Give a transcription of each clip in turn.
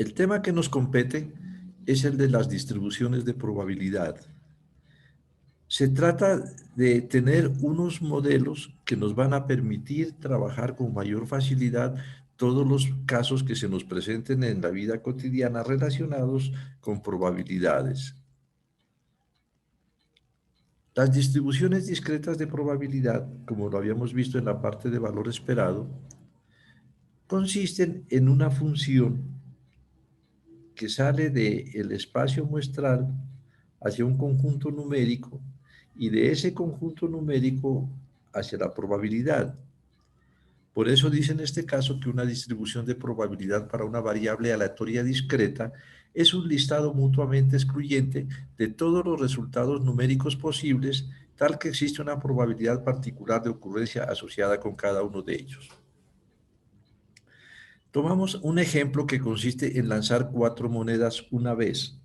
El tema que nos compete es el de las distribuciones de probabilidad. Se trata de tener unos modelos que nos van a permitir trabajar con mayor facilidad todos los casos que se nos presenten en la vida cotidiana relacionados con probabilidades. Las distribuciones discretas de probabilidad, como lo habíamos visto en la parte de valor esperado, consisten en una función que sale del espacio muestral hacia un conjunto numérico y de ese conjunto numérico hacia la probabilidad. Por eso dice en este caso que una distribución de probabilidad para una variable aleatoria discreta es un listado mutuamente excluyente de todos los resultados numéricos posibles, tal que existe una probabilidad particular de ocurrencia asociada con cada uno de ellos. Tomamos un ejemplo que consiste en lanzar 4 monedas una vez.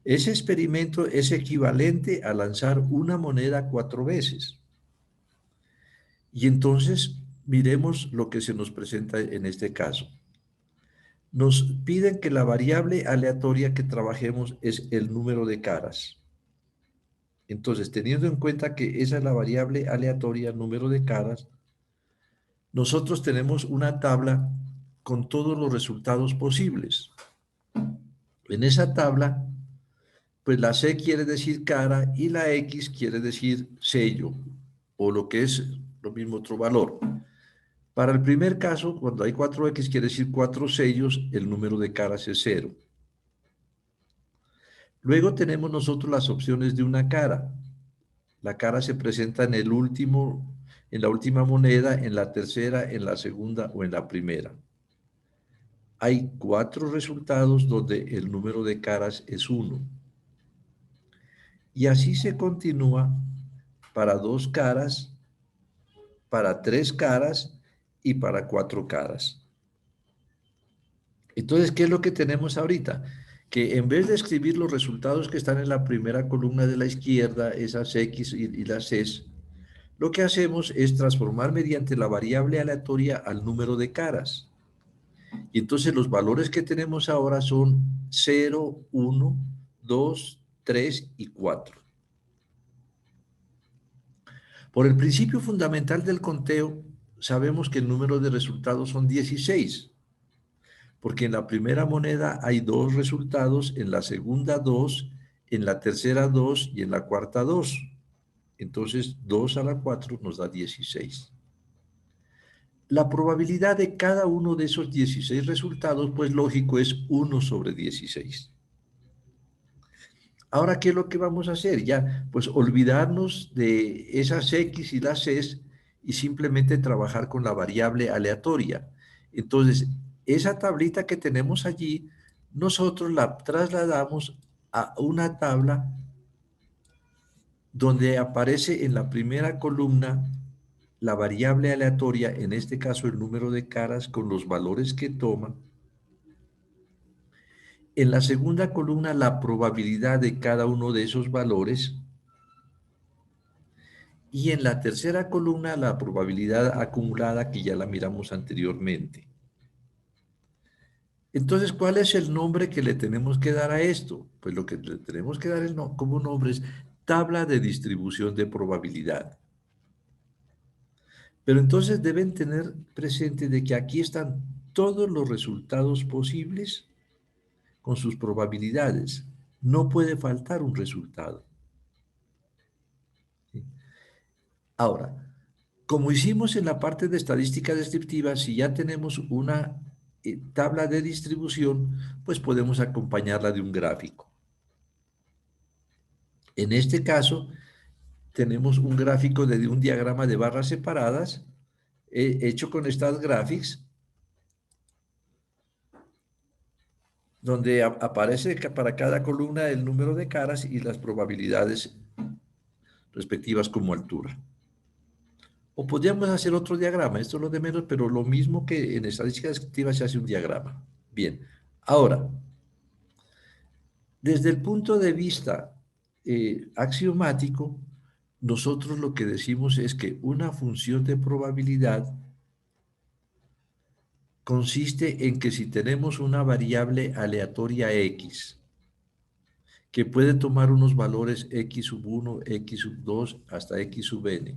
Ese experimento es equivalente a lanzar una moneda 4 veces. Y entonces miremos lo que se nos presenta en este caso. Nos piden que la variable aleatoria que trabajemos es el número de caras. Entonces, teniendo en cuenta que esa es la variable aleatoria, número de caras, nosotros tenemos una tabla con todos los resultados posibles. En esa tabla, pues la C quiere decir cara y la X quiere decir sello, o lo que es lo mismo otro valor. Para el primer caso, cuando hay 4X quiere decir 4 sellos, el número de caras es 0. Luego tenemos nosotros las opciones de una cara. La cara se presenta en en la última moneda, en la tercera, en la segunda o en la primera. Hay 4 resultados donde el número de caras es 1. Y así se continúa para 2 caras, para 3 caras y para 4 caras. Entonces, ¿qué es lo que tenemos ahorita? Que en vez de escribir los resultados que están en la primera columna de la izquierda, esas X y las Cs, lo que hacemos es transformar mediante la variable aleatoria al número de caras. Y entonces los valores que tenemos ahora son 0, 1, 2, 3 y 4. Por el principio fundamental del conteo, sabemos que el número de resultados son 16, porque en la primera moneda hay 2 resultados, en la segunda 2, en la tercera 2 y en la cuarta 2. Entonces 2 a la 4 nos da 16. La probabilidad de cada uno de esos 16 resultados, pues lógico, es 1 sobre 16. Ahora, ¿qué es lo que vamos a hacer? Ya, pues olvidarnos de esas X y las Cs y simplemente trabajar con la variable aleatoria. Entonces, esa tablita que tenemos allí, nosotros la trasladamos a una tabla donde aparece en la primera columna la variable aleatoria, en este caso el número de caras con los valores que toma. En la segunda columna la probabilidad de cada uno de esos valores. Y en la tercera columna la probabilidad acumulada que ya la miramos anteriormente. Entonces, ¿cuál es el nombre que le tenemos que dar a esto? Pues lo que le tenemos que dar como nombre es tabla de distribución de probabilidad. Pero entonces deben tener presente de que aquí están todos los resultados posibles con sus probabilidades. No puede faltar un resultado. ¿Sí? Ahora, como hicimos en la parte de estadística descriptiva, si ya tenemos una tabla de distribución, pues podemos acompañarla de un gráfico. En este caso, tenemos un gráfico de un diagrama de barras separadas hecho con estas graphics, donde aparece para cada columna el número de caras y las probabilidades respectivas como altura. O podríamos hacer otro diagrama, esto es lo de menos, pero lo mismo que en estadística descriptiva se hace un diagrama. Bien, ahora, desde el punto de vista axiomático, nosotros lo que decimos es que una función de probabilidad consiste en que si tenemos una variable aleatoria X, que puede tomar unos valores X sub 1, X sub 2, hasta X sub n,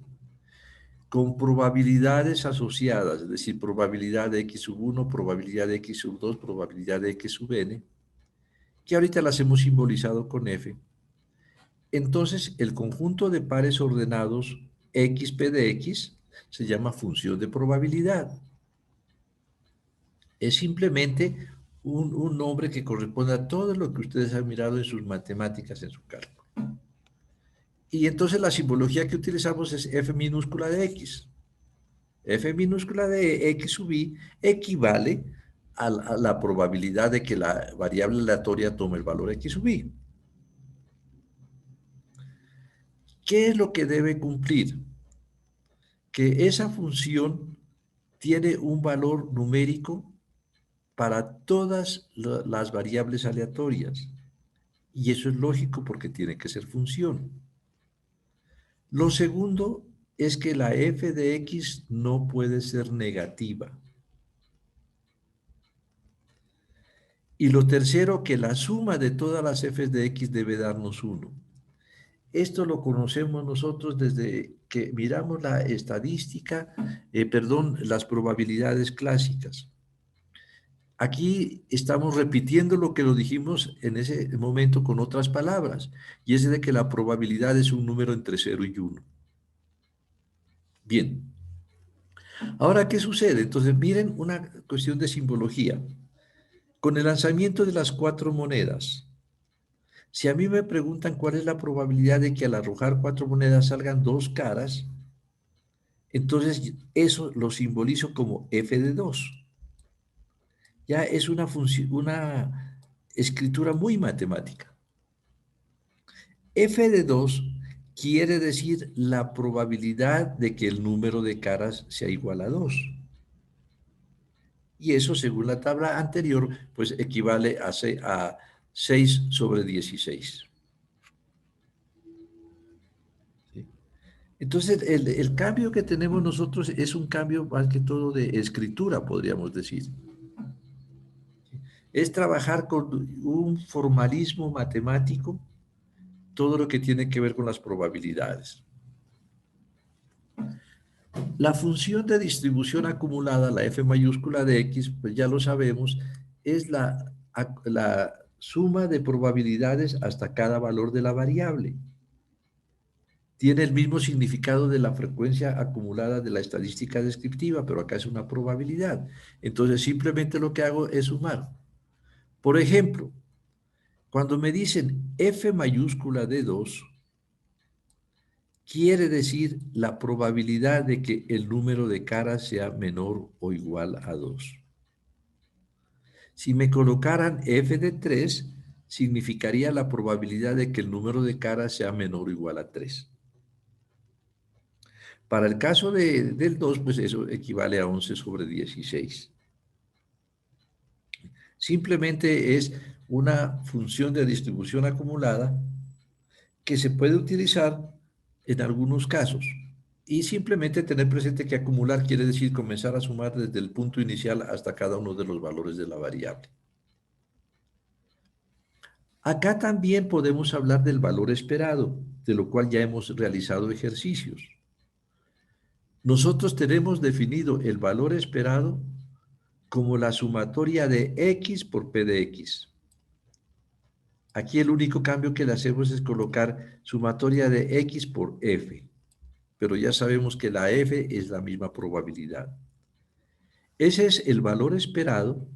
con probabilidades asociadas, es decir, probabilidad de X sub 1, probabilidad de X sub 2, probabilidad de X sub n, que ahorita las hemos simbolizado con F. Entonces, el conjunto de pares ordenados XP de X se llama función de probabilidad. Es simplemente un nombre que corresponde a todo lo que ustedes han mirado en sus matemáticas, en su cálculo. Y entonces la simbología que utilizamos es F minúscula de X. F minúscula de X sub I equivale a la probabilidad de que la variable aleatoria tome el valor X sub I. ¿Qué es lo que debe cumplir? Que esa función tiene un valor numérico para todas las variables aleatorias. Y eso es lógico porque tiene que ser función. Lo segundo es que la f de x no puede ser negativa. Y lo tercero, que la suma de todas las f de x debe darnos 1. Esto lo conocemos nosotros desde que miramos la estadística, las probabilidades clásicas. Aquí estamos repitiendo lo que lo dijimos en ese momento con otras palabras, y es de que la probabilidad es un número entre 0 y 1. Bien, ahora, ¿qué sucede? Entonces, miren una cuestión de simbología. Con el lanzamiento de las 4 monedas, si a mí me preguntan cuál es la probabilidad de que al arrojar 4 monedas salgan 2 caras, entonces eso lo simbolizo como f de 2. Ya es una función, una escritura muy matemática. F de 2 quiere decir la probabilidad de que el número de caras sea igual a 2. Y eso, según la tabla anterior, pues equivale a 6 sobre 16. ¿Sí? Entonces, el cambio que tenemos nosotros es un cambio más que todo de escritura, podríamos decir. Es trabajar con un formalismo matemático, todo lo que tiene que ver con las probabilidades. La función de distribución acumulada, la f mayúscula de x, pues ya lo sabemos, es la suma de probabilidades hasta cada valor de la variable. Tiene el mismo significado de la frecuencia acumulada de la estadística descriptiva, pero acá es una probabilidad. Entonces, simplemente lo que hago es sumar. Por ejemplo, cuando me dicen f mayúscula de 2, quiere decir la probabilidad de que el número de caras sea menor o igual a 2. Si me colocaran f de 3, significaría la probabilidad de que el número de caras sea menor o igual a 3. Para el caso del 2, pues eso equivale a 11 sobre 16. Simplemente es una función de distribución acumulada que se puede utilizar en algunos casos. Y simplemente tener presente que acumular quiere decir comenzar a sumar desde el punto inicial hasta cada uno de los valores de la variable. Acá también podemos hablar del valor esperado, de lo cual ya hemos realizado ejercicios. Nosotros tenemos definido el valor esperado como la sumatoria de x por p de x. Aquí el único cambio que le hacemos es colocar sumatoria de x por f, pero ya sabemos que la f es la misma probabilidad. Ese es el valor esperado,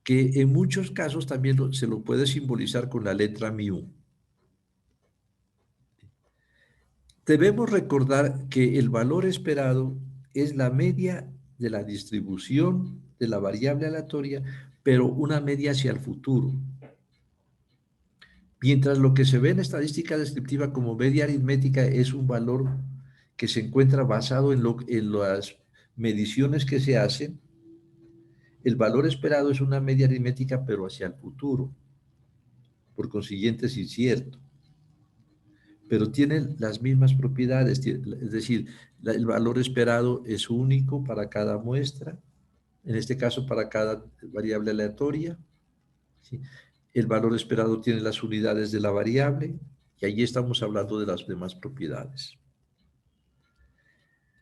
que en muchos casos también se lo puede simbolizar con la letra mu. Debemos recordar que el valor esperado es la media de la distribución de la variable aleatoria, pero una media hacia el futuro. Mientras lo que se ve en estadística descriptiva como media aritmética es un valor que se encuentra basado en las mediciones que se hacen, el valor esperado es una media aritmética pero hacia el futuro. Por consiguiente es incierto. Pero tiene las mismas propiedades, es decir, el valor esperado es único para cada muestra, en este caso para cada variable aleatoria, ¿sí? El valor esperado tiene las unidades de la variable y allí estamos hablando de las demás propiedades.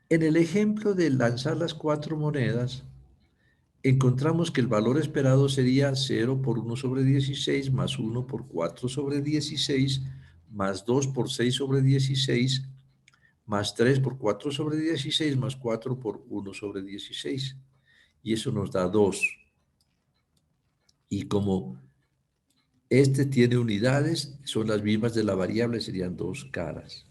En el ejemplo de lanzar las 4 monedas, encontramos que el valor esperado sería 0 por 1 sobre 16 más 1 por 4 sobre 16 más 2 por 6 sobre 16 más 3 por 4 sobre 16 más 4 por 1 sobre 16. Y eso nos da 2. Y como este tiene unidades, son las mismas de la variable, serían 2 caras.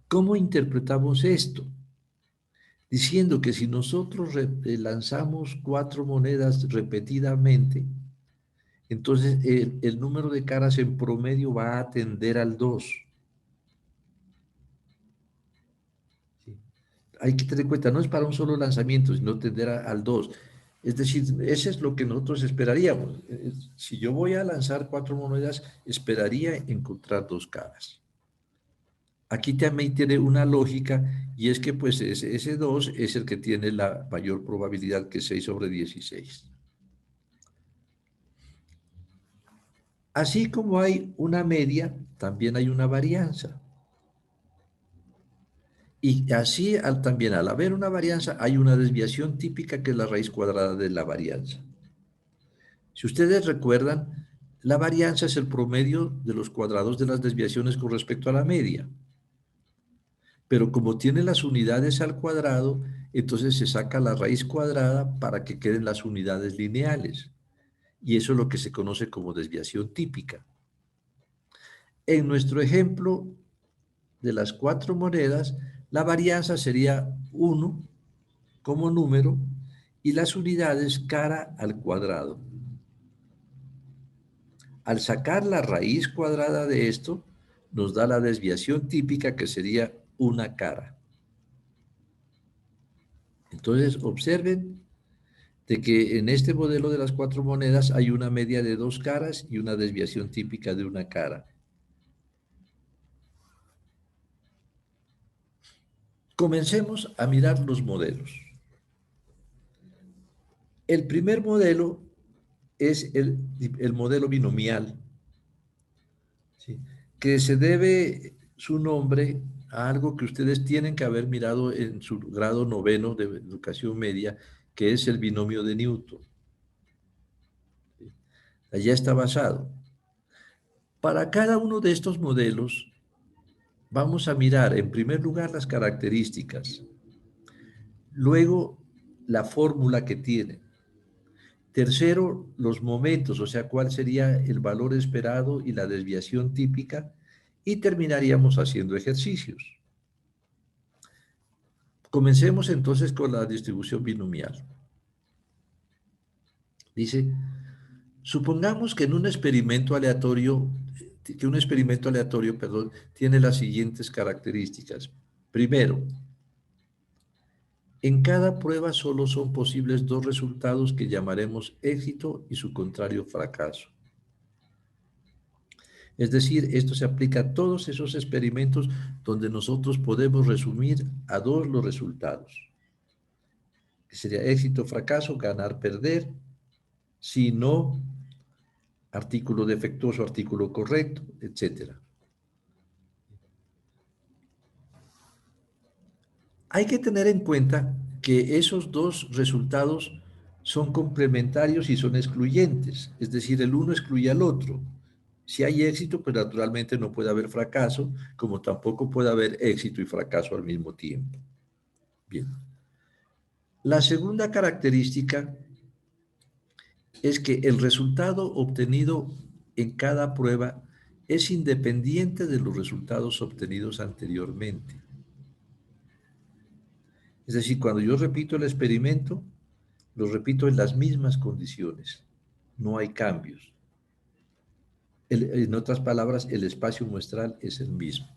¿Cómo interpretamos esto? Diciendo que si nosotros lanzamos 4 monedas repetidamente, entonces el número de caras en promedio va a tender al 2. ¿Sí? Hay que tener en cuenta, no es para un solo lanzamiento, sino tender al 2. Es decir, ese es lo que nosotros esperaríamos. Si yo voy a lanzar 4 monedas, esperaría encontrar 2 caras. Aquí también tiene una lógica y es que pues ese 2 es el que tiene la mayor probabilidad que 6 sobre 16. Así como hay una media, también hay una varianza. Y así también al haber una varianza hay una desviación típica que es la raíz cuadrada de la varianza. Si ustedes recuerdan, la varianza es el promedio de los cuadrados de las desviaciones con respecto a la media. Pero como tiene las unidades al cuadrado, entonces se saca la raíz cuadrada para que queden las unidades lineales. Y eso es lo que se conoce como desviación típica. En nuestro ejemplo de las 4 monedas, la varianza sería 1 como número y las unidades cara al cuadrado. Al sacar la raíz cuadrada de esto, nos da la desviación típica que sería una cara. Entonces, observen de que en este modelo de las 4 monedas hay una media de 2 caras y una desviación típica de una cara. Comencemos a mirar los modelos. El primer modelo es el modelo binomial, ¿sí? Que se debe su nombre a algo que ustedes tienen que haber mirado en su grado noveno de educación media, que es el binomio de Newton. ¿Sí? Allá está basado. Para cada uno de estos modelos, vamos a mirar en primer lugar las características, luego la fórmula que tiene. Tercero, los momentos, o sea, cuál sería el valor esperado y la desviación típica, y terminaríamos haciendo ejercicios. Comencemos entonces con la distribución binomial. Dice, supongamos que en un experimento aleatorio, perdón, tiene las siguientes características. Primero, en cada prueba solo son posibles 2 resultados que llamaremos éxito y su contrario fracaso. Es decir, esto se aplica a todos esos experimentos donde nosotros podemos resumir a 2 los resultados, que sería éxito, fracaso, ganar, perder, si no, artículo defectuoso, artículo correcto, etcétera. Hay que tener en cuenta que esos 2 resultados son complementarios y son excluyentes, es decir, el uno excluye al otro. Si hay éxito, pues naturalmente no puede haber fracaso, como tampoco puede haber éxito y fracaso al mismo tiempo. Bien. La segunda característica es que el resultado obtenido en cada prueba es independiente de los resultados obtenidos anteriormente. Es decir, cuando yo repito el experimento, lo repito en las mismas condiciones. No hay cambios. En otras palabras, el espacio muestral es el mismo.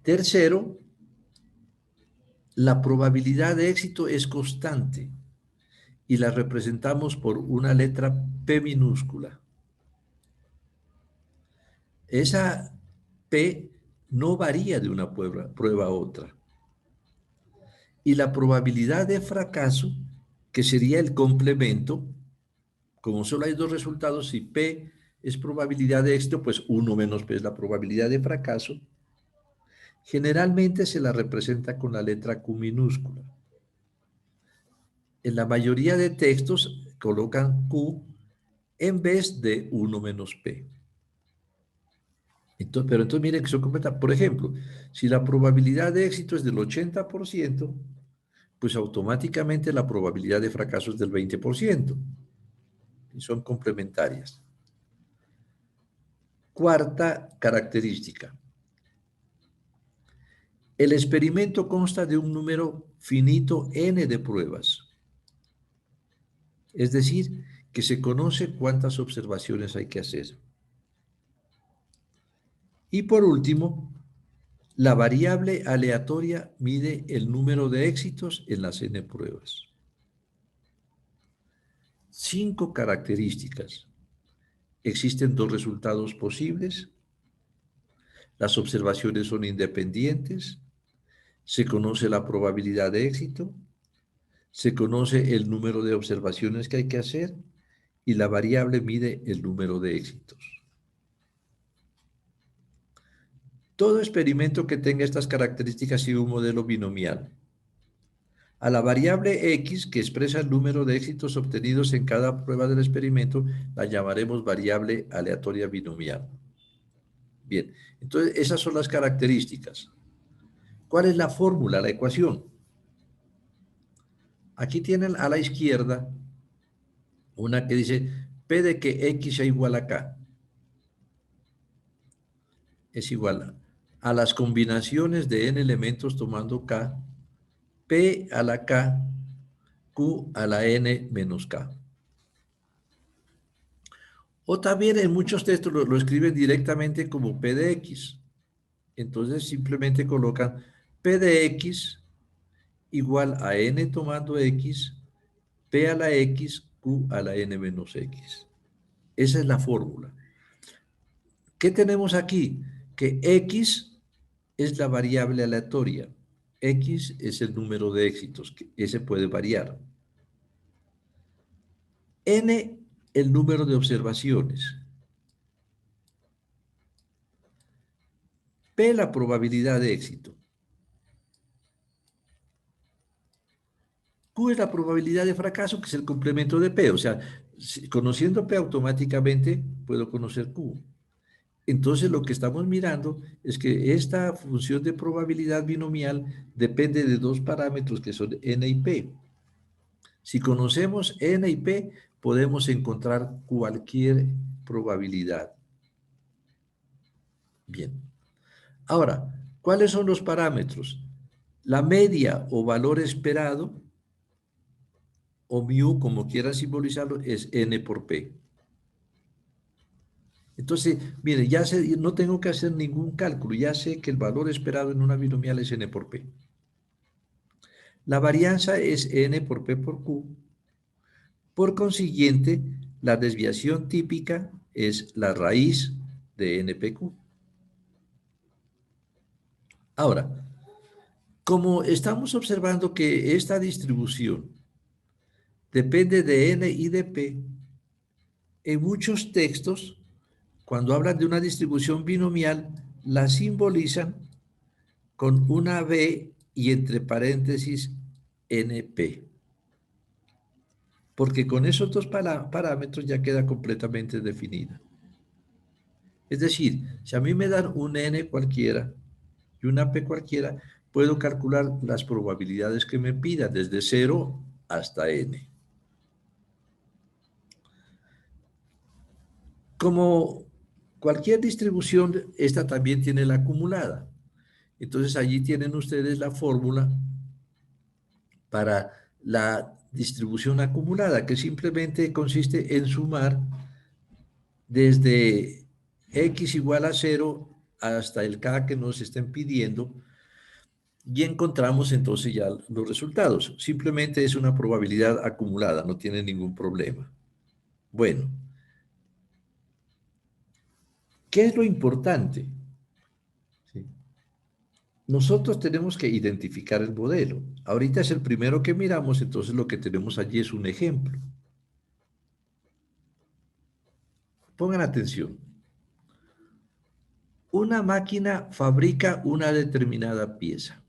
Tercero, la probabilidad de éxito es constante y la representamos por una letra P minúscula. Esa P no varía de una prueba a otra. y la probabilidad de fracaso, que sería el complemento. Como solo hay dos resultados, si P es probabilidad de éxito, pues 1 menos P es la probabilidad de fracaso. Generalmente se la representa con la letra Q minúscula. En la mayoría de textos colocan Q en vez de 1 menos P. Pero entonces miren que son completas. Por ejemplo, si la probabilidad de éxito es del 80%, pues automáticamente la probabilidad de fracaso es del 20%. Y son complementarias. Cuarta característica. El experimento consta de un número finito n de pruebas. Es decir, que se conoce cuántas observaciones hay que hacer. Y por último, la variable aleatoria mide el número de éxitos en las n pruebas. 5 características. Existen 2 resultados posibles. Las observaciones son independientes. Se conoce la probabilidad de éxito. Se conoce el número de observaciones que hay que hacer. Y la variable mide el número de éxitos. Todo experimento que tenga estas características sigue un modelo binomial. A la variable X, que expresa el número de éxitos obtenidos en cada prueba del experimento, la llamaremos variable aleatoria binomial. Bien, entonces esas son las características. ¿Cuál es la fórmula, la ecuación? Aquí tienen a la izquierda una que dice P de que X sea igual a K. Es igual a las combinaciones de n elementos tomando K, P a la K, Q a la N menos K. O también en muchos textos lo escriben directamente como P de X. Entonces simplemente colocan P de X igual a N tomando X, P a la X, Q a la N menos X. Esa es la fórmula. ¿Qué tenemos aquí? Que X es la variable aleatoria. X es el número de éxitos, que ese puede variar. N, el número de observaciones. P, la probabilidad de éxito. Q es la probabilidad de fracaso, que es el complemento de P. O sea, conociendo P automáticamente puedo conocer Q. Entonces lo que estamos mirando es que esta función de probabilidad binomial depende de 2 parámetros que son N y P. Si conocemos N y P, podemos encontrar cualquier probabilidad. Bien. Ahora, ¿cuáles son los parámetros? La media o valor esperado, o mu, como quieran simbolizarlo, es N por P. Entonces, mire, ya sé, no tengo que hacer ningún cálculo, ya sé que el valor esperado en una binomial es N por P. La varianza es N por P por Q. Por consiguiente, la desviación típica es la raíz de NPQ. Ahora, como estamos observando que esta distribución depende de N y de P, en muchos textos, cuando hablan de una distribución binomial, la simbolizan con una B y entre paréntesis NP. Porque con esos dos parámetros ya queda completamente definida. Es decir, si a mí me dan un N cualquiera y una P cualquiera, puedo calcular las probabilidades que me pidan desde 0 hasta N. Como cualquier distribución, esta también tiene la acumulada. Entonces allí tienen ustedes la fórmula para la distribución acumulada, que simplemente consiste en sumar desde x igual a 0 hasta el k que nos estén pidiendo y encontramos entonces ya los resultados. Simplemente es una probabilidad acumulada, no tiene ningún problema. Bueno, ¿qué es lo importante? ¿Sí? Nosotros tenemos que identificar el modelo. Ahorita es el primero que miramos, entonces lo que tenemos allí es un ejemplo. Pongan atención. Una máquina fabrica una determinada pieza.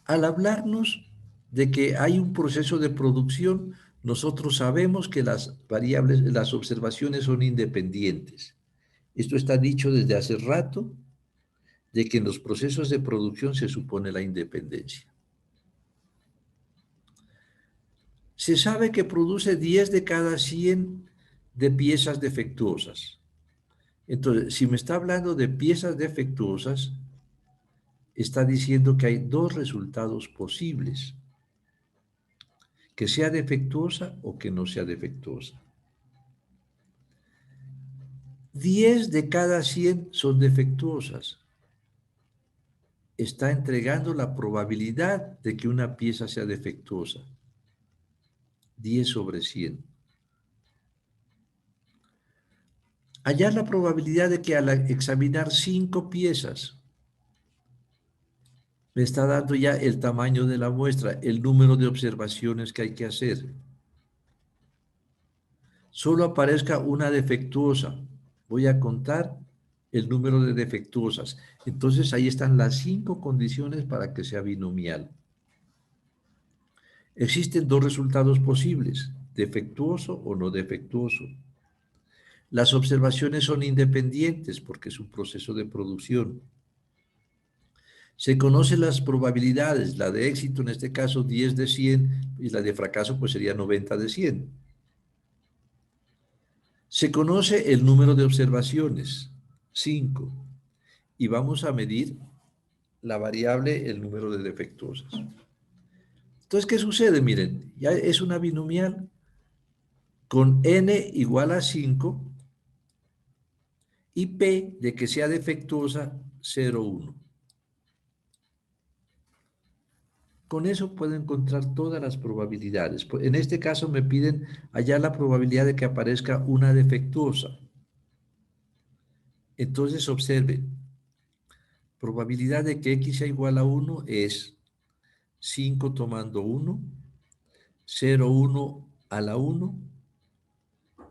Al hablarnos de que hay un proceso de producción, nosotros sabemos que las variables, las observaciones son independientes. Esto está dicho desde hace rato, de que en los procesos de producción se supone la independencia. Se sabe que produce 10 de cada 100 de piezas defectuosas. Entonces, si me está hablando de piezas defectuosas, está diciendo que hay dos resultados posibles, que sea defectuosa o que no sea defectuosa. 10 de cada 100 son defectuosas. Está entregando la probabilidad de que una pieza sea defectuosa. 10 sobre 100. Hallar la probabilidad de que al examinar 5 piezas me está dando ya el tamaño de la muestra, el número de observaciones que hay que hacer. Solo aparezca una defectuosa. Voy a contar el número de defectuosas. Entonces ahí están las 5 condiciones para que sea binomial. Existen dos resultados posibles, defectuoso o no defectuoso. Las observaciones son independientes porque es un proceso de producción. Se conocen las probabilidades, la de éxito en este caso 10 de 100 y la de fracaso pues sería 90 de 100. Se conoce el número de observaciones, 5, y vamos a medir la variable, el número de defectuosas. Entonces, ¿qué sucede? Miren, ya es una binomial con n igual a 5 y p de que sea defectuosa 0,1. Con eso puedo encontrar todas las probabilidades. En este caso me piden hallar la probabilidad de que aparezca una defectuosa. Entonces observen, probabilidad de que x sea igual a 1 es 5 tomando 1, 0,1 a la 1,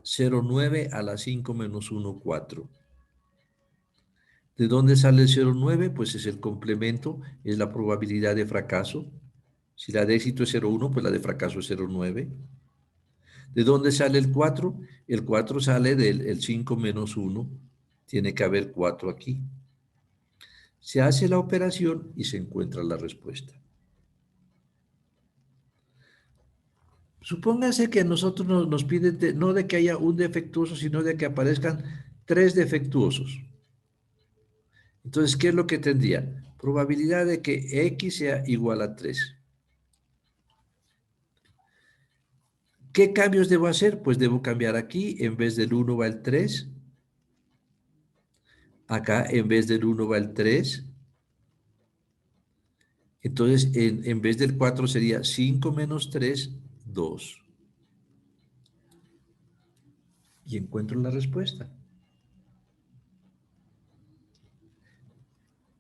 0,9 a la 5 menos 1, 4. ¿De dónde sale el 0,9? Pues es el complemento, es la probabilidad de fracaso. Si la de éxito es 0,1, pues la de fracaso es 0,9. ¿De dónde sale el 4? El 4 sale del 5 menos 1. Tiene que haber 4 aquí. Se hace la operación y se encuentra la respuesta. Supóngase que a nosotros nos piden no de que haya un defectuoso, sino de que aparezcan 3 defectuosos. Entonces, ¿qué es lo que tendría? Probabilidad de que x sea igual a 3. ¿Qué cambios debo hacer? Pues debo cambiar aquí, en vez del 1 va el 3. Acá, en vez del 1 va el 3. Entonces, en vez del 4 sería 5 menos 3, 2. Y encuentro la respuesta.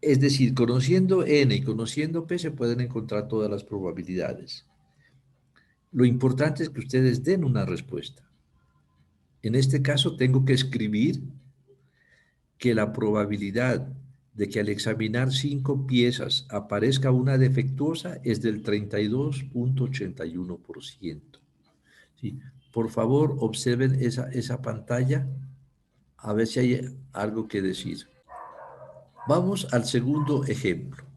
Es decir, conociendo n y conociendo p se pueden encontrar todas las probabilidades. Lo importante es que ustedes den una respuesta. En este caso tengo que escribir que la probabilidad de que al examinar 5 piezas aparezca una defectuosa es del 32,81%. ¿Sí? Por favor, observen esa pantalla, a ver si hay algo que decir. Vamos al segundo ejemplo.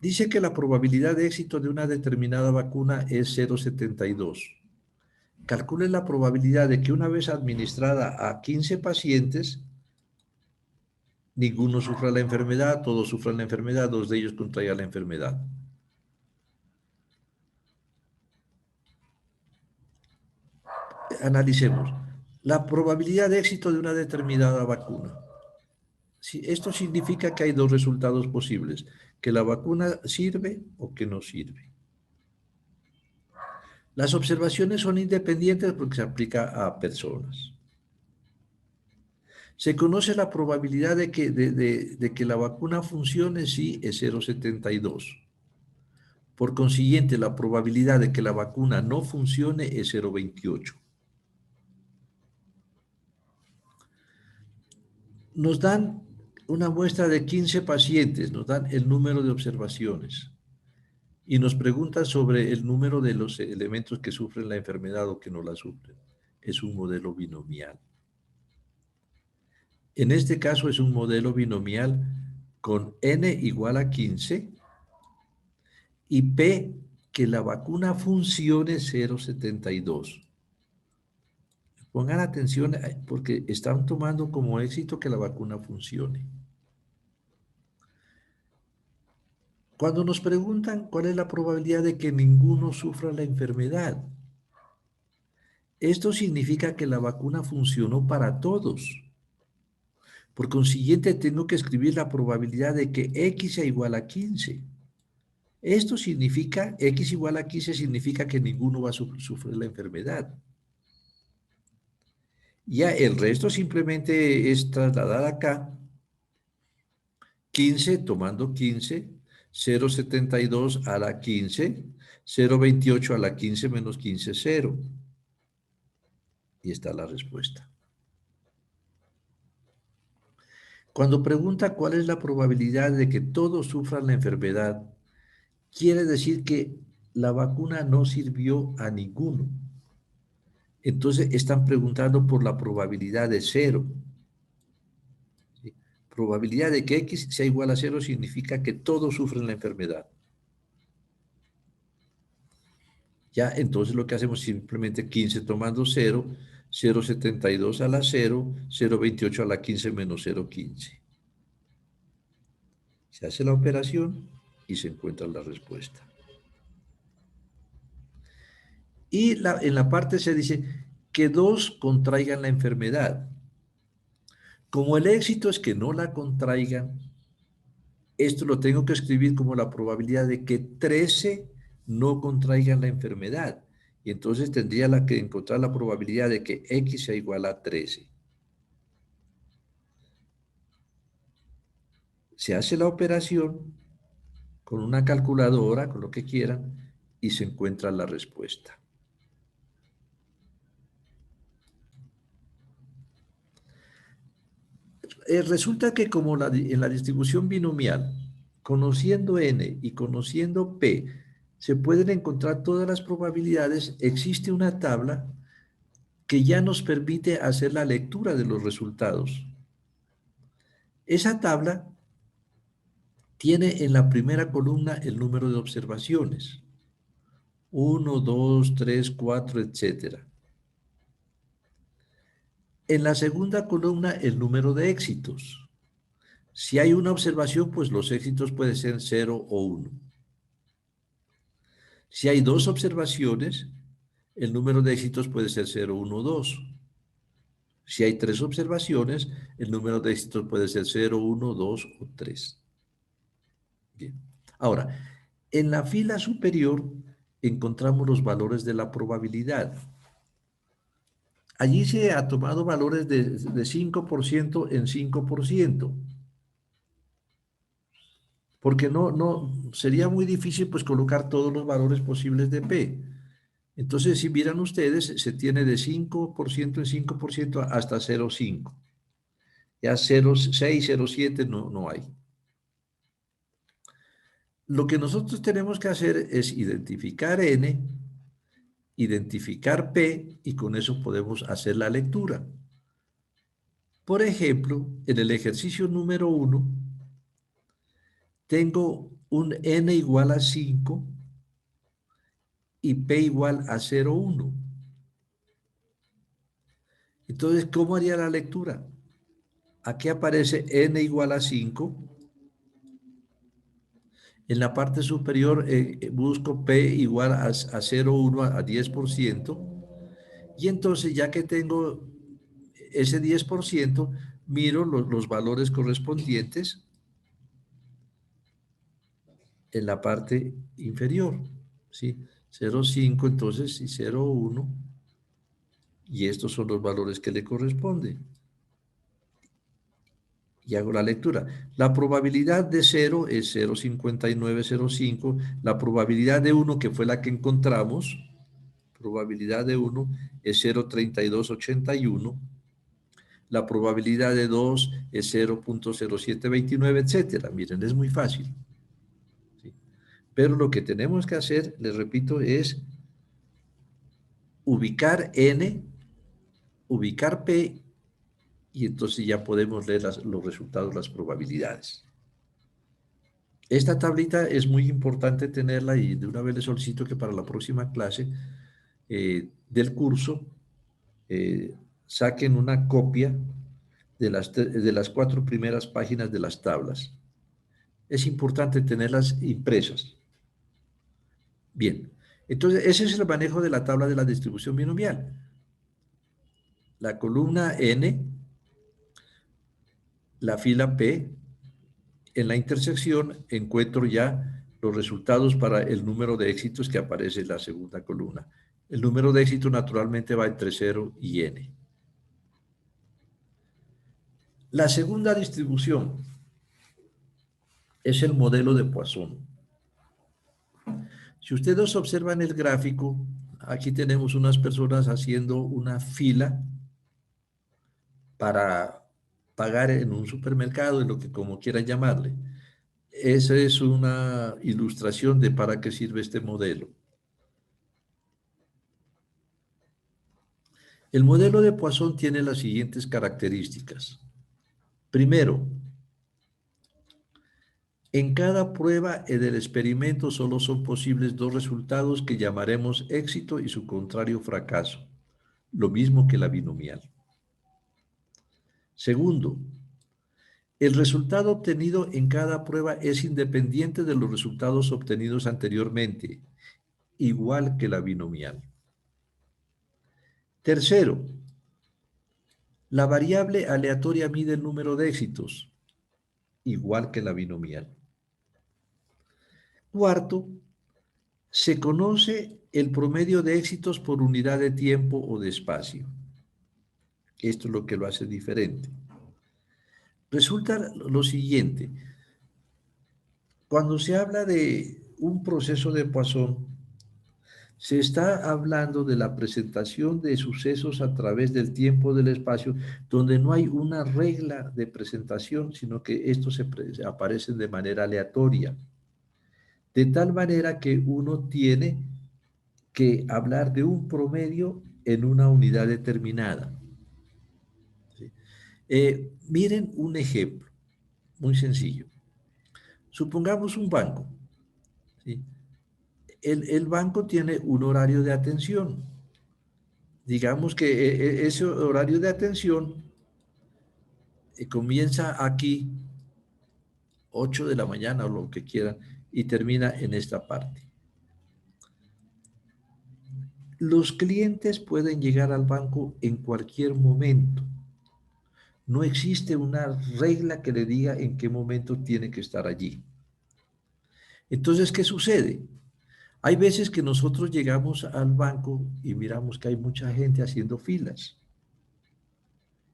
Dice que la probabilidad de éxito de una determinada vacuna es 0,72. Calcule la probabilidad de que una vez administrada a 15 pacientes, ninguno sufra la enfermedad, todos sufran la enfermedad, 2 de ellos contraigan la enfermedad. Analicemos. La probabilidad de éxito de una determinada vacuna. Esto significa que hay dos resultados posibles, que la vacuna sirve o que no sirve. Las observaciones son independientes porque se aplica a personas. Se conoce la probabilidad de que la vacuna funcione, sí, es 0,72. Por consiguiente, la probabilidad de que la vacuna no funcione es 0,28. Nos dan una muestra de 15 pacientes, nos dan el número de observaciones y nos preguntan sobre el número de los elementos que sufren la enfermedad o que no la sufren. Es un modelo binomial. En este caso es un modelo binomial con n igual a 15 y P que la vacuna funcione 0,72. Pongan atención porque están tomando como éxito que la vacuna funcione. Cuando nos preguntan cuál es la probabilidad de que ninguno sufra la enfermedad, esto significa que la vacuna funcionó para todos. Por consiguiente, tengo que escribir la probabilidad de que X sea igual a 15. Esto significa, X igual a 15 significa que ninguno va a sufrir la enfermedad. Ya el resto simplemente es trasladar acá 15 tomando 15, 0,72 a la 15, 0,28 a la 15 menos 15, 0. Y está la respuesta. Cuando pregunta cuál es la probabilidad de que todos sufran la enfermedad, quiere decir que la vacuna no sirvió a ninguno. Entonces están preguntando por la probabilidad de 0. ¿Sí? Probabilidad de que X sea igual a 0 significa que todos sufren la enfermedad. Ya, entonces lo que hacemos es simplemente 15 tomando 0, 0,72 a la 0, 0,28 a la 15 menos 0,15. Se hace la operación y se encuentra la respuesta. Y en la parte se dice que 2 contraigan la enfermedad. Como el éxito es que no la contraigan, esto lo tengo que escribir como la probabilidad de que 13 no contraigan la enfermedad. Y entonces tendría que encontrar la probabilidad de que X sea igual a 13. Se hace la operación con una calculadora, con lo que quieran, y se encuentra la respuesta. Resulta que como en la distribución binomial, conociendo n y conociendo p, se pueden encontrar todas las probabilidades, existe una tabla que ya nos permite hacer la lectura de los resultados. Esa tabla tiene en la primera columna el número de observaciones. 1, 2, 3, 4, etcétera. En la segunda columna el número de éxitos. Si hay una observación, pues los éxitos pueden ser 0 o 1. Si hay 2 observaciones, el número de éxitos puede ser 0, 1, 2. Si hay 3 observaciones, el número de éxitos puede ser 0, 1, 2 o 3. Bien. Ahora, en la fila superior encontramos los valores de la probabilidad. Allí se ha tomado valores de 5% en 5%. Porque no, sería muy difícil pues colocar todos los valores posibles de P. Entonces, si miran ustedes, se tiene de 5% en 5% hasta 0,5. Ya 0,6, 0,7 no hay. Lo que nosotros tenemos que hacer es identificar N, identificar P, y con eso podemos hacer la lectura. Por ejemplo, en el ejercicio número 1, tengo un N igual a 5 y P igual a 0,1. Entonces, ¿cómo haría la lectura? Aquí aparece n igual a 5. En la parte superior busco p igual a 0,1 a 10%. Y entonces, ya que tengo ese 10%, miro los valores correspondientes en la parte inferior. ¿Sí? 0,5 entonces y 0,1. Y estos son los valores que le corresponden. y hago la lectura. La probabilidad de 0 es 0,5905. La probabilidad de 1, que fue la que encontramos, probabilidad de 1 es 0,3281. La probabilidad de 2 es 0,0729, etcétera. Miren, es muy fácil. ¿Sí? Pero lo que tenemos que hacer, les repito, es ubicar N, ubicar P, y entonces ya podemos leer los resultados, las probabilidades. Esta tablita es muy importante tenerla y de una vez les solicito que para la próxima clase del curso saquen una copia de las 4 primeras páginas de las tablas. Es importante tenerlas impresas. Bien, entonces ese es el manejo de la tabla de la distribución binomial. La columna N, la fila P, en la intersección encuentro ya los resultados para el número de éxitos que aparece en la segunda columna. El número de éxitos naturalmente va entre 0 y n. La segunda distribución es el modelo de Poisson. Si ustedes observan el gráfico, aquí tenemos unas personas haciendo una fila para pagar en un supermercado, en lo que como quieran llamarle. Esa es una ilustración de para qué sirve este modelo. El modelo de Poisson tiene las siguientes características. Primero, en cada prueba del experimento solo son posibles dos resultados que llamaremos éxito y su contrario fracaso, lo mismo que la binomial. Segundo, el resultado obtenido en cada prueba es independiente de los resultados obtenidos anteriormente, igual que la binomial. Tercero, la variable aleatoria mide el número de éxitos, igual que la binomial. Cuarto, se conoce el promedio de éxitos por unidad de tiempo o de espacio. Esto es lo que lo hace diferente. Resulta lo siguiente, cuando se habla de un proceso de Poisson, se está hablando de la presentación de sucesos a través del tiempo, del espacio, donde no hay una regla de presentación, sino que estos aparecen de manera aleatoria. De tal manera que uno tiene que hablar de un promedio en una unidad determinada. ¿Sí? Miren un ejemplo muy sencillo. Supongamos un banco. ¿Sí? El banco tiene un horario de atención. Digamos que ese horario de atención comienza aquí, 8 de la mañana o lo que quieran, y termina en esta parte. Los clientes pueden llegar al banco en cualquier momento. No existe una regla que le diga en qué momento tiene que estar allí. Entonces, ¿qué sucede? Hay veces que nosotros llegamos al banco y miramos que hay mucha gente haciendo filas.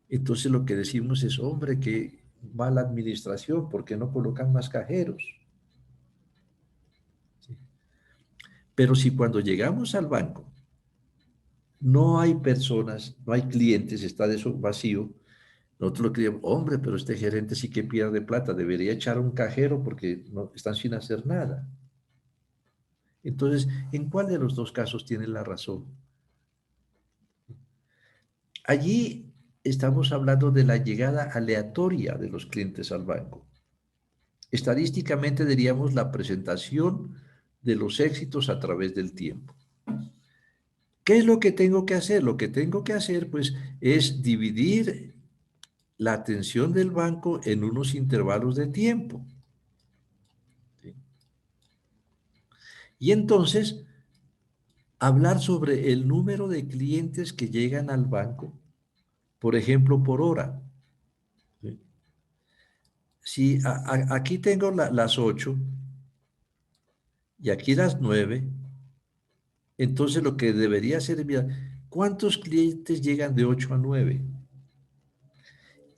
Entonces lo que decimos es, hombre, qué mala administración, ¿por qué no colocan más cajeros? ¿Sí? Pero si cuando llegamos al banco no hay personas, no hay clientes, está de eso vacío, nosotros lo que decimos, hombre, pero este gerente sí que pierde plata, debería echar un cajero porque no, están sin hacer nada. Entonces, ¿en cuál de los dos casos tiene la razón? Allí estamos hablando de la llegada aleatoria de los clientes al banco. Estadísticamente diríamos la presentación de los éxitos a través del tiempo. ¿Qué es lo que tengo que hacer? Lo que tengo que hacer, pues, es dividir la atención del banco en unos intervalos de tiempo. ¿Sí? Y entonces, hablar sobre el número de clientes que llegan al banco, por ejemplo, por hora. ¿Sí? Si aquí tengo las 8 y aquí las 9, entonces lo que debería ser, mira, ¿cuántos clientes llegan de 8 a 9?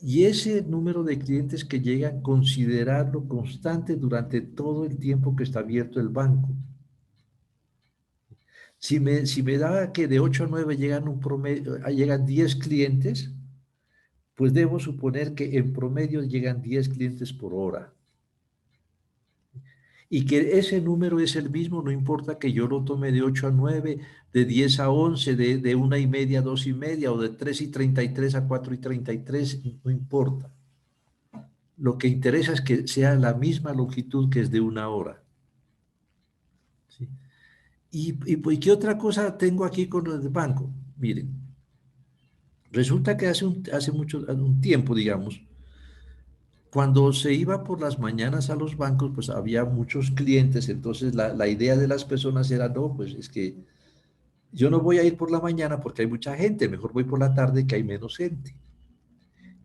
Y ese número de clientes que llegan, considerarlo constante durante todo el tiempo que está abierto el banco. Si me da que de 8 a 9 llegan un promedio, llegan 10 clientes, pues debo suponer que en promedio llegan 10 clientes por hora. Y que ese número es el mismo, no importa que yo lo tome de 8 a 9, de 10 a 11, de 1:30 a 2:30, o de 3:33 a 4:33, no importa. Lo que interesa es que sea la misma longitud que es de una hora. ¿Sí? Pues, ¿qué otra cosa tengo aquí con el banco? Miren, resulta que hace un tiempo, digamos, cuando se iba por las mañanas a los bancos, pues había muchos clientes, entonces la idea de las personas era, no, pues es que yo no voy a ir por la mañana porque hay mucha gente, mejor voy por la tarde que hay menos gente.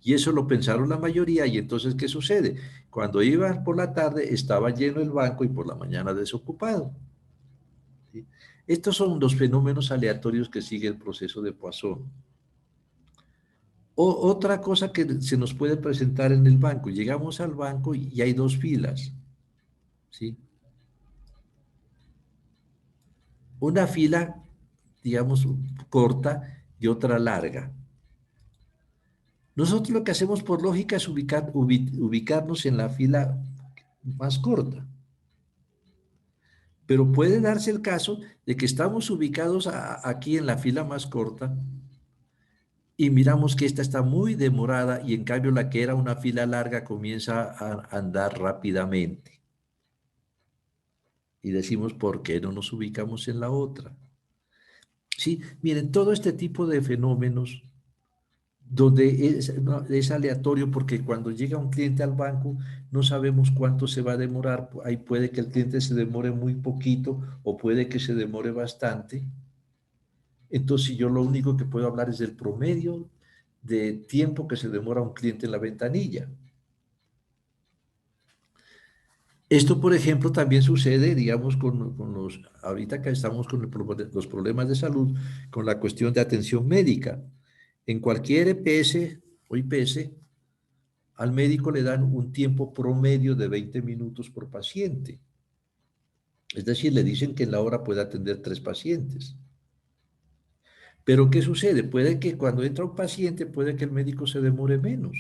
Y eso lo pensaron la mayoría, y entonces, ¿qué sucede? Cuando iban por la tarde estaba lleno el banco y por la mañana desocupado. ¿Sí? Estos son los fenómenos aleatorios que sigue el proceso de Poisson. Otra cosa que se nos puede presentar en el banco, llegamos al banco y hay dos filas, ¿sí? Una fila, digamos, corta y otra larga. Nosotros lo que hacemos por lógica es ubicarnos en la fila más corta, pero puede darse el caso de que estamos ubicados aquí en la fila más corta y miramos que esta está muy demorada, y en cambio la que era una fila larga comienza a andar rápidamente. Y decimos, ¿por qué no nos ubicamos en la otra? Sí, miren, todo este tipo de fenómenos donde no, es aleatorio, porque cuando llega un cliente al banco no sabemos cuánto se va a demorar. Ahí puede que el cliente se demore muy poquito o puede que se demore bastante. Entonces yo lo único que puedo hablar es del promedio de tiempo que se demora un cliente en la ventanilla. Esto, por ejemplo, también sucede, digamos, ahorita que estamos con los problemas de salud, con la cuestión de atención médica. En cualquier EPS o IPS, al médico le dan un tiempo promedio de 20 minutos por paciente. Es decir, le dicen que en la hora puede atender 3 pacientes. Pero ¿qué sucede? Puede que cuando entra un paciente, puede que el médico se demore menos,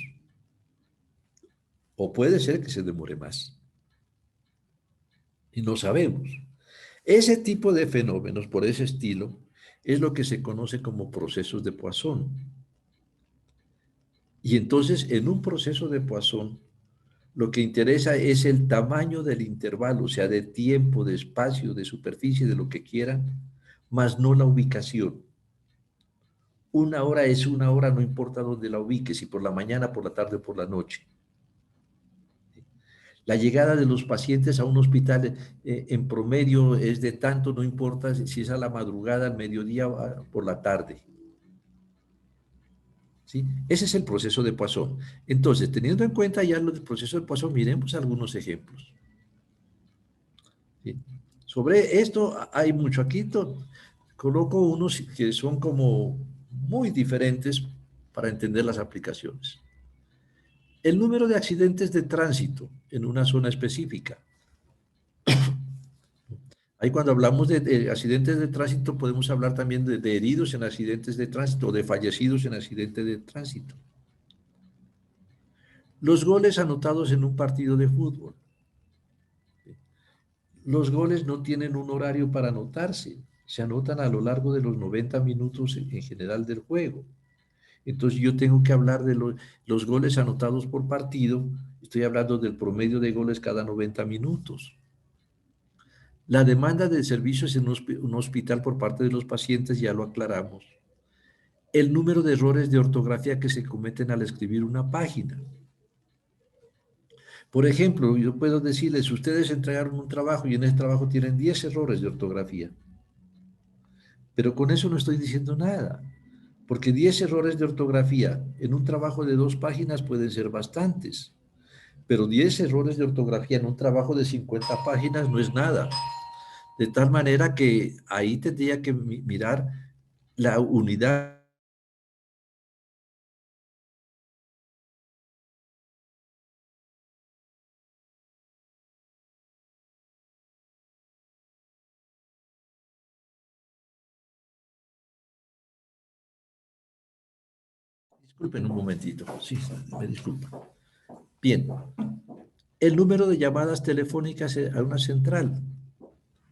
o puede ser que se demore más. Y no sabemos. Ese tipo de fenómenos, por ese estilo, es lo que se conoce como procesos de Poisson. Y entonces, en un proceso de Poisson, lo que interesa es el tamaño del intervalo, o sea, de tiempo, de espacio, de superficie, de lo que quieran, más no la ubicación. Una hora es una hora, no importa dónde la ubique, si por la mañana, por la tarde o por la noche. La llegada de los pacientes a un hospital en promedio es de tanto, no importa si es a la madrugada, al mediodía o por la tarde. ¿Sí? Ese es el proceso de Poisson. Entonces, teniendo en cuenta ya el proceso de Poisson, miremos algunos ejemplos. ¿Sí? Sobre esto hay mucho. Aquí coloco unos que son como muy diferentes para entender las aplicaciones. El número de accidentes de tránsito en una zona específica. Ahí cuando hablamos de accidentes de tránsito podemos hablar también de heridos en accidentes de tránsito o de fallecidos en accidentes de tránsito. Los goles anotados en un partido de fútbol. Los goles no tienen un horario para anotarse, se anotan a lo largo de los 90 minutos en general del juego. Entonces yo tengo que hablar de los goles anotados por partido, estoy hablando del promedio de goles cada 90 minutos. La demanda de servicios en un hospital por parte de los pacientes, ya lo aclaramos. El número de errores de ortografía que se cometen al escribir una página. Por ejemplo, yo puedo decirles, ustedes entregaron un trabajo y en ese trabajo tienen 10 errores de ortografía. Pero con eso no estoy diciendo nada, porque 10 errores de ortografía en un trabajo de 2 páginas pueden ser bastantes, pero 10 errores de ortografía en un trabajo de 50 páginas no es nada. De tal manera que ahí tendría que mirar la unidad Disculpen un momentito. Sí, me disculpa. Bien. El número de llamadas telefónicas a una central.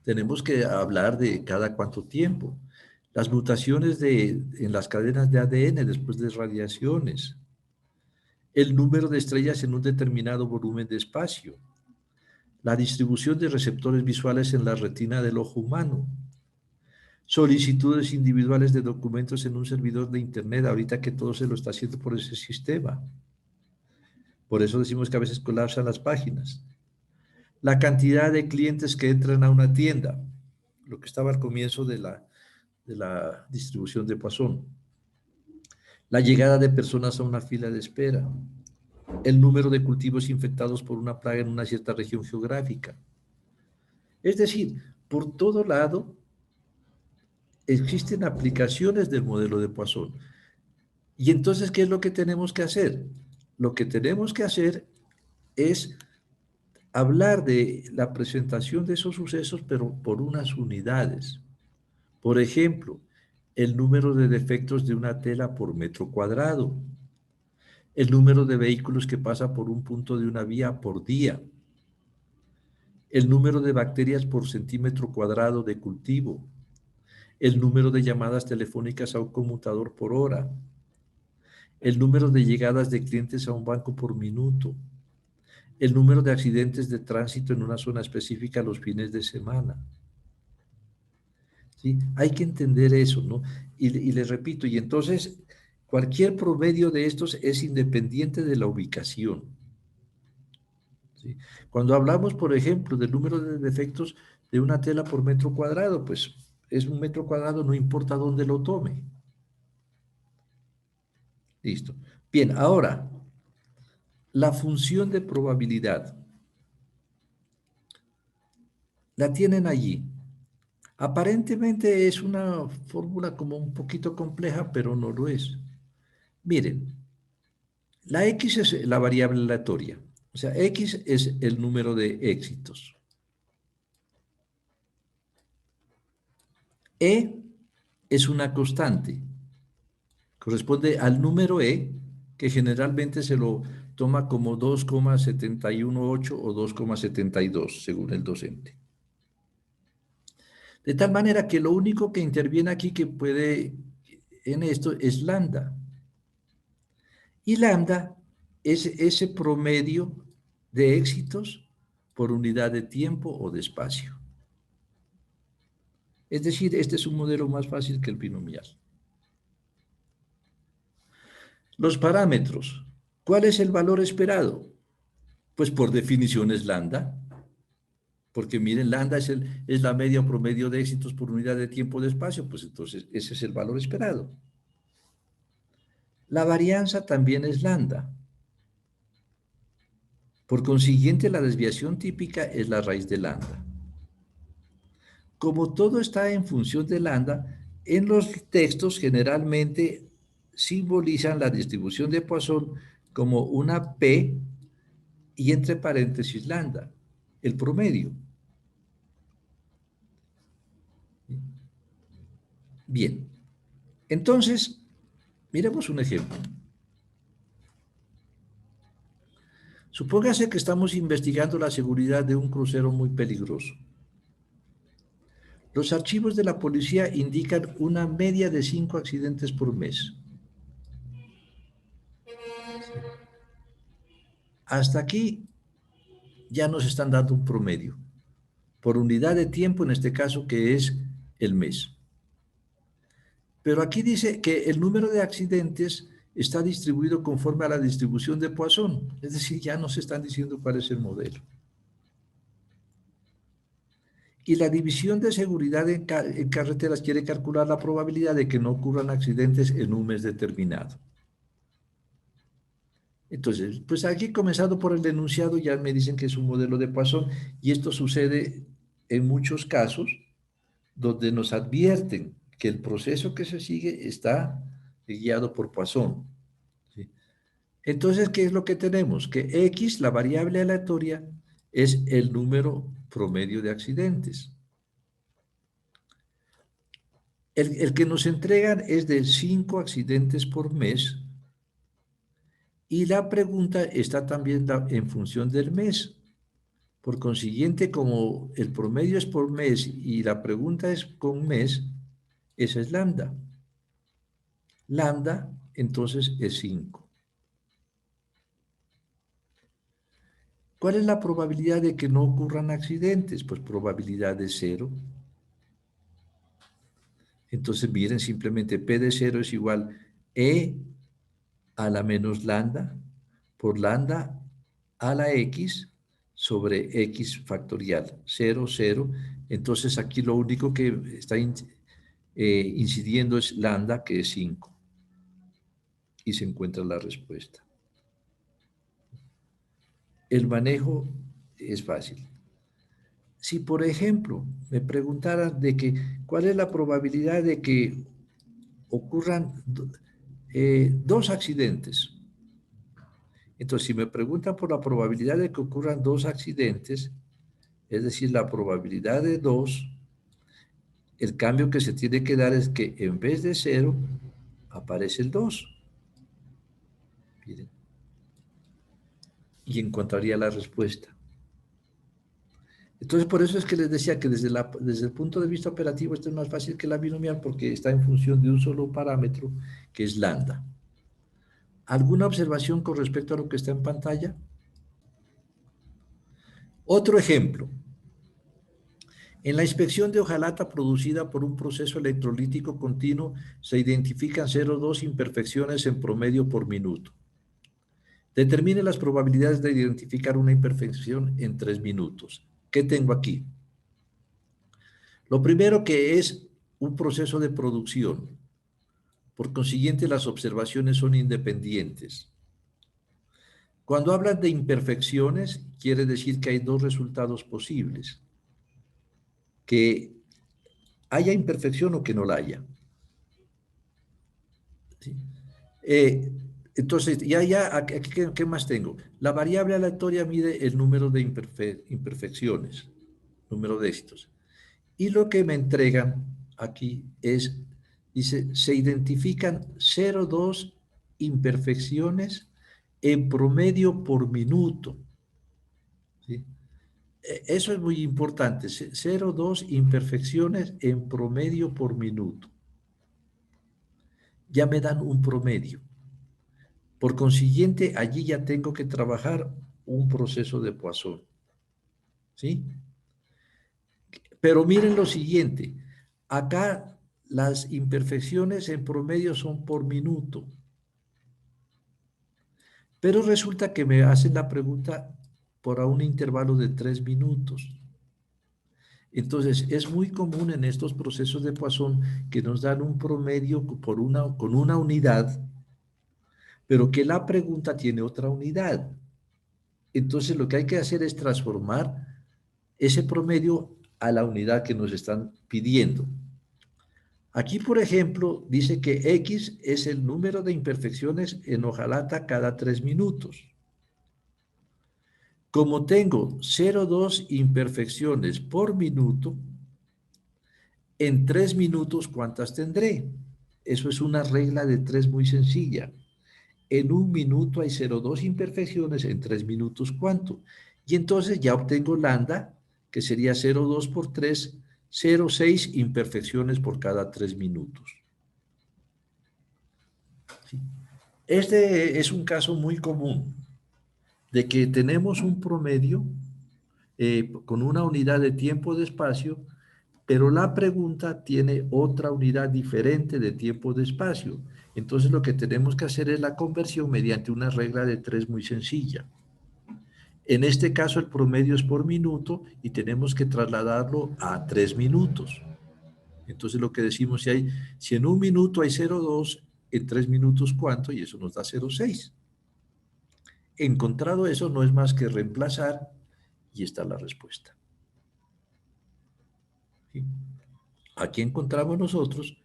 Tenemos que hablar de cada cuánto tiempo. Las mutaciones en las cadenas de ADN después de radiaciones. El número de estrellas en un determinado volumen de espacio. La distribución de receptores visuales en la retina del ojo humano. Solicitudes individuales de documentos en un servidor de Internet, ahorita que todo se lo está haciendo por ese sistema. Por eso decimos que a veces colapsan las páginas. La cantidad de clientes que entran a una tienda, lo que estaba al comienzo de la distribución de Poisson. La llegada de personas a una fila de espera. El número de cultivos infectados por una plaga en una cierta región geográfica. Es decir, por todo lado existen aplicaciones del modelo de Poisson. Y entonces, ¿qué es lo que tenemos que hacer? Lo que tenemos que hacer es hablar de la presentación de esos sucesos, pero por unas unidades. Por ejemplo, el número de defectos de una tela por metro cuadrado, el número de vehículos que pasa por un punto de una vía por día, el número de bacterias por centímetro cuadrado de cultivo, el número de llamadas telefónicas a un conmutador por hora, el número de llegadas de clientes a un banco por minuto, el número de accidentes de tránsito en una zona específica los fines de semana. ¿Sí? Hay que entender eso, ¿no? Y les repito, y entonces cualquier promedio de estos es independiente de la ubicación. ¿Sí? Cuando hablamos, por ejemplo, del número de defectos de una tela por metro cuadrado, pues es un metro cuadrado, no importa dónde lo tome. Listo. Bien, ahora, la función de probabilidad. La tienen allí. Aparentemente es una fórmula como un poquito compleja, pero no lo es. Miren, la X es la variable aleatoria. O sea, X es el número de éxitos. E es una constante. Corresponde al número E, que generalmente se lo toma como 2,718 o 2,72, según el docente. De tal manera que lo único que interviene aquí que puede en esto es lambda. Y lambda es ese promedio de éxitos por unidad de tiempo o de espacio. Es decir, este es un modelo más fácil que el binomial. Los parámetros. ¿Cuál es el valor esperado? Pues por definición es lambda, porque miren, lambda es la media o promedio de éxitos por unidad de tiempo o de espacio, pues entonces ese es el valor esperado. La varianza también es lambda. Por consiguiente, la desviación típica es la raíz de lambda. Como todo está en función de lambda, en los textos generalmente simbolizan la distribución de Poisson como una P y entre paréntesis lambda, el promedio. Bien, entonces, miremos un ejemplo. Supóngase que estamos investigando la seguridad de un crucero muy peligroso. Los archivos de la policía indican una media de 5 accidentes por mes. Hasta aquí ya nos están dando un promedio, por unidad de tiempo, en este caso, que es el mes. Pero aquí dice que el número de accidentes está distribuido conforme a la distribución de Poisson, es decir, ya nos están diciendo cuál es el modelo. Y la división de seguridad en carreteras quiere calcular la probabilidad de que no ocurran accidentes en un mes determinado. Entonces, pues aquí comenzando por el denunciado, ya me dicen que es un modelo de Poisson y esto sucede en muchos casos donde nos advierten que el proceso que se sigue está guiado por Poisson. ¿Sí? Entonces, ¿qué es lo que tenemos? Que X, la variable aleatoria, es el número promedio de accidentes. El que nos entregan es de 5 accidentes por mes Y la pregunta está también en función del mes. Por consiguiente, como el promedio es por mes y la pregunta es con mes, esa es lambda. Lambda, entonces, es 5. ¿Cuál es la probabilidad de que no ocurran accidentes? Pues probabilidad de 0. Entonces, miren, simplemente P de 0 es igual E a la menos lambda por lambda a la X sobre X factorial, 0, 0. Entonces, aquí lo único que está incidiendo es lambda, que es 5. Y se encuentra la respuesta. El manejo es fácil. Si, por ejemplo, me preguntaran de que cuál es la probabilidad de que ocurran dos accidentes. Entonces, si me preguntan por la probabilidad de que ocurran dos accidentes, es decir, la probabilidad de 2, el cambio que se tiene que dar es que en vez de 0, aparece el 2. Miren, y encontraría la respuesta. Entonces, por eso es que les decía que desde el punto de vista operativo esto es más fácil que la binomial porque está en función de un solo parámetro, que es lambda. ¿Alguna observación con respecto a lo que está en pantalla? Otro ejemplo. En la inspección de hojalata producida por un proceso electrolítico continuo se identifican 0,2 imperfecciones en promedio por minuto. Determine las probabilidades de identificar una imperfección en 3 minutos. ¿Qué tengo aquí? Lo primero que es un proceso de producción. Por consiguiente, las observaciones son independientes. Cuando hablan de imperfecciones, quiere decir que hay dos resultados posibles. Que haya imperfección o que no la haya. ¿Sí? Entonces, aquí, ¿qué más tengo? La variable aleatoria mide el número de imperfecciones, número de éxitos. Y lo que me entregan aquí es, dice, se identifican 0,2 imperfecciones en promedio por minuto. ¿Sí? Eso es muy importante, 0,2 imperfecciones en promedio por minuto. Ya me dan un promedio. Por consiguiente, allí ya tengo que trabajar un proceso de Poisson. ¿Sí? Pero miren lo siguiente. Acá las imperfecciones en promedio son por minuto. Pero resulta que me hacen la pregunta por un intervalo de 3 minutos. Entonces, es muy común en estos procesos de Poisson que nos dan un promedio con una unidad, pero que la pregunta tiene otra unidad. Entonces, lo que hay que hacer es transformar ese promedio a la unidad que nos están pidiendo. Aquí, por ejemplo, dice que X es el número de imperfecciones en hojalata cada 3 minutos. Como tengo 0,2 imperfecciones por minuto, en 3 minutos, ¿cuántas tendré? Eso es una regla de 3 muy sencilla. En un minuto hay 0,2 imperfecciones, en 3 minutos, ¿cuánto? Y entonces ya obtengo lambda, que sería 0,2 por 3, 0,6 imperfecciones por cada 3 minutos. ¿Sí? Este es un caso muy común de que tenemos un promedio con una unidad de tiempo de espacio, pero la pregunta tiene otra unidad diferente de tiempo de espacio. Entonces lo que tenemos que hacer es la conversión mediante una regla de 3 muy sencilla. En este caso el promedio es por minuto y tenemos que trasladarlo a 3 minutos. Entonces lo que decimos, si en un minuto hay 0,2, en 3 minutos ¿cuánto? Y eso nos da 0,6. Encontrado eso, no es más que reemplazar y está la respuesta. ¿Sí? Aquí encontramos nosotros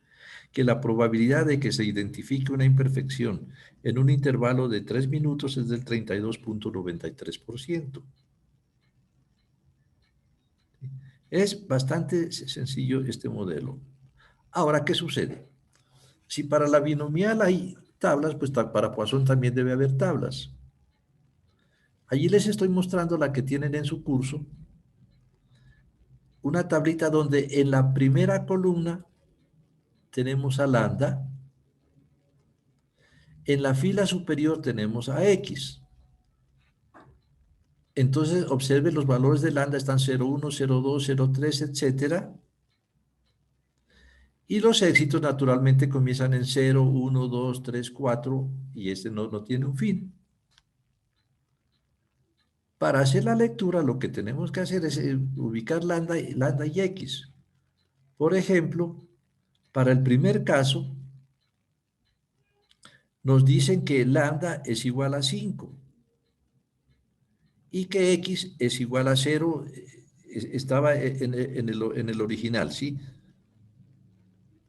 que la probabilidad de que se identifique una imperfección en un intervalo de 3 minutos es del 32,93%. Es bastante sencillo este modelo. Ahora, ¿qué sucede? Si para la binomial hay tablas, pues para Poisson también debe haber tablas. Allí les estoy mostrando la que tienen en su curso, una tablita donde en la primera columna tenemos a lambda, en la fila superior tenemos a x. Entonces, observe los valores de lambda están 0,1, 0,2, 0,3, etcétera. Y los éxitos naturalmente comienzan en 0, 1, 2, 3, 4 y este no tiene un fin. Para hacer la lectura lo que tenemos que hacer es ubicar lambda y x. Por ejemplo, para el primer caso nos dicen que lambda es igual a 5 y que x es igual a 0, estaba en el original, ¿sí?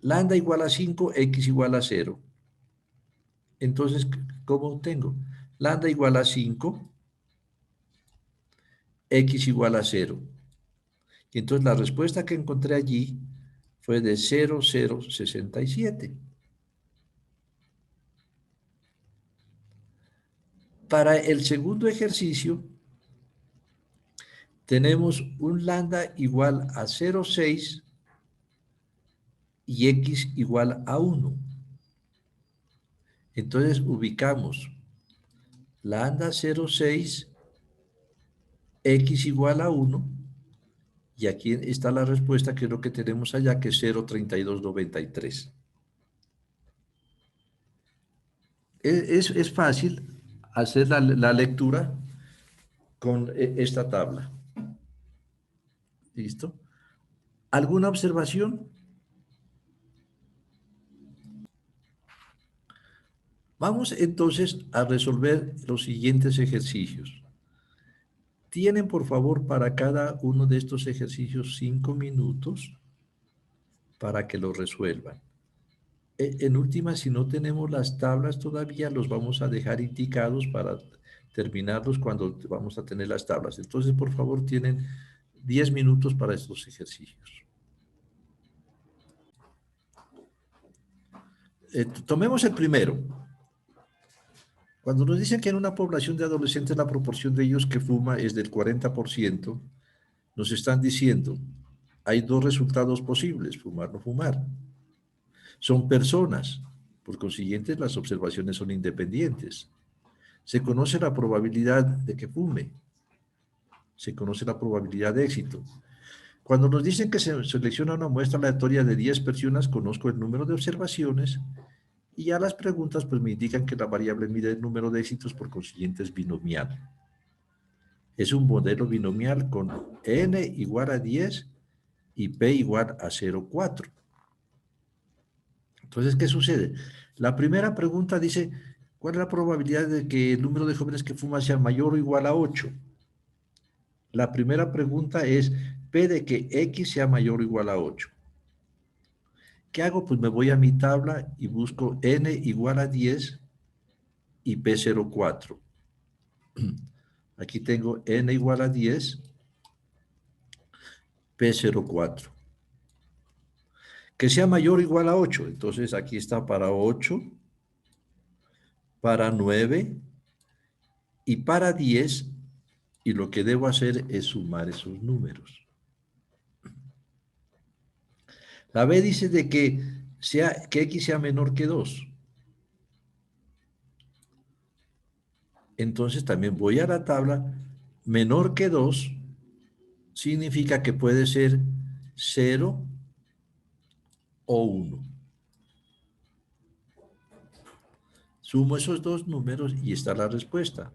Lambda igual a 5, x igual a 0. Entonces, ¿cómo obtengo? Lambda igual a 5, x igual a 0. Y entonces la respuesta que encontré allí fue de 0,067. Para el segundo ejercicio, tenemos un lambda igual a 0,6 y x igual a 1. Entonces ubicamos lambda 0,6, x igual a 1, y aquí está la respuesta que es lo que tenemos allá, que es 0,3293. Es fácil hacer la lectura con esta tabla. ¿Listo? ¿Alguna observación? Vamos entonces a resolver los siguientes ejercicios. Tienen, por favor, para cada uno de estos ejercicios 5 minutos para que lo resuelvan. En última, si no tenemos las tablas todavía, los vamos a dejar indicados para terminarlos cuando vamos a tener las tablas. Entonces, por favor, tienen 10 minutos para estos ejercicios. Tomemos el primero. Cuando nos dicen que en una población de adolescentes la proporción de ellos que fuma es del 40%, nos están diciendo, hay dos resultados posibles, fumar o no fumar. Son personas, por consiguiente las observaciones son independientes. Se conoce la probabilidad de que fume, se conoce la probabilidad de éxito. Cuando nos dicen que se selecciona una muestra aleatoria de 10 personas, conozco el número de observaciones y ya las preguntas pues me indican que la variable mide el número de éxitos, por consiguiente es binomial. Es un modelo binomial con n igual a 10 y p igual a 0,4. Entonces, ¿qué sucede? La primera pregunta dice, ¿cuál es la probabilidad de que el número de jóvenes que fuman sea mayor o igual a 8? La primera pregunta es p de que x sea mayor o igual a 8. ¿Qué hago? Pues me voy a mi tabla y busco n igual a 10 y p 0,4. Aquí tengo n igual a 10, p 0,4. Que sea mayor o igual a 8. Entonces aquí está para 8, para 9 y para 10. Y lo que debo hacer es sumar esos números. La B dice de que x sea menor que 2. Entonces también voy a la tabla. Menor que 2 significa que puede ser 0 o 1. Sumo esos dos números y está la respuesta.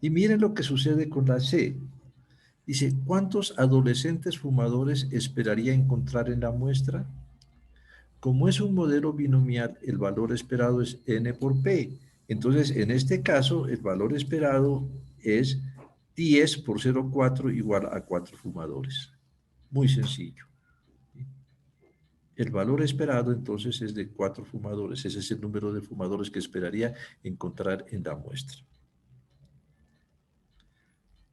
Y miren lo que sucede con la C. Dice, ¿cuántos adolescentes fumadores esperaría encontrar en la muestra? Como es un modelo binomial, el valor esperado es n por p. Entonces, en este caso, el valor esperado es 10 por 0,4 igual a 4 fumadores. Muy sencillo. El valor esperado entonces es de 4 fumadores. Ese es el número de fumadores que esperaría encontrar en la muestra.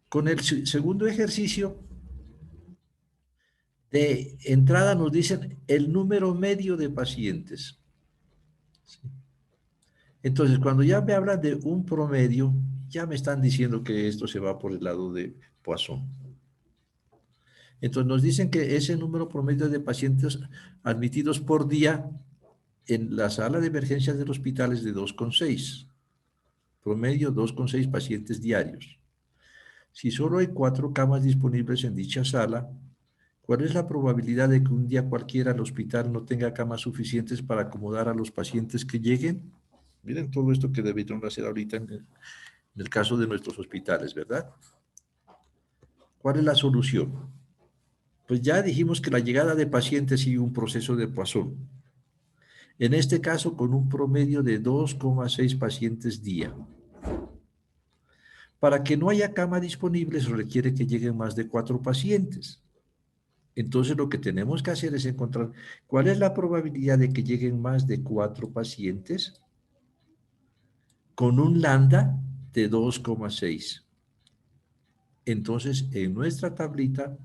Con el segundo ejercicio, de entrada nos dicen el número medio de pacientes. ¿Sí? Entonces, cuando ya me hablan de un promedio, ya me están diciendo que esto se va por el lado de Poisson. Entonces, nos dicen que ese número promedio de pacientes admitidos por día en la sala de emergencias del hospital es de 2,6. Promedio 2,6 pacientes diarios. Si solo hay 4 camas disponibles en dicha sala, ¿cuál es la probabilidad de que un día cualquiera el hospital no tenga camas suficientes para acomodar a los pacientes que lleguen? Miren todo esto que deberían hacer ahorita en el caso de nuestros hospitales, ¿verdad? ¿Cuál es la solución? Pues ya dijimos que la llegada de pacientes sigue un proceso de Poisson. En este caso, con un promedio de 2,6 pacientes día. Para que no haya cama disponible, se requiere que lleguen más de 4 pacientes. Entonces, lo que tenemos que hacer es encontrar cuál es la probabilidad de que lleguen más de 4 pacientes con un lambda de 2,6. Entonces, en nuestra tablita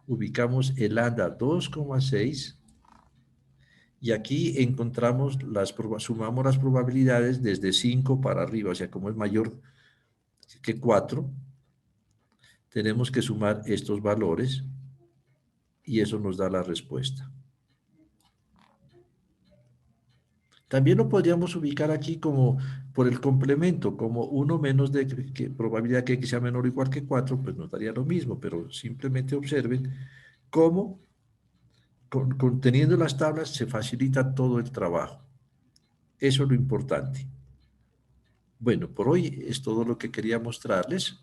ubicamos el lambda 2,6 y aquí encontramos sumamos las probabilidades desde 5 para arriba, o sea, como es mayor que 4, tenemos que sumar estos valores y eso nos da la respuesta. También lo podríamos ubicar aquí como por el complemento, como uno menos de probabilidad que x sea menor o igual que 4, pues nos daría lo mismo, pero simplemente observen cómo teniendo las tablas se facilita todo el trabajo. Eso es lo importante. Bueno, por hoy es todo lo que quería mostrarles.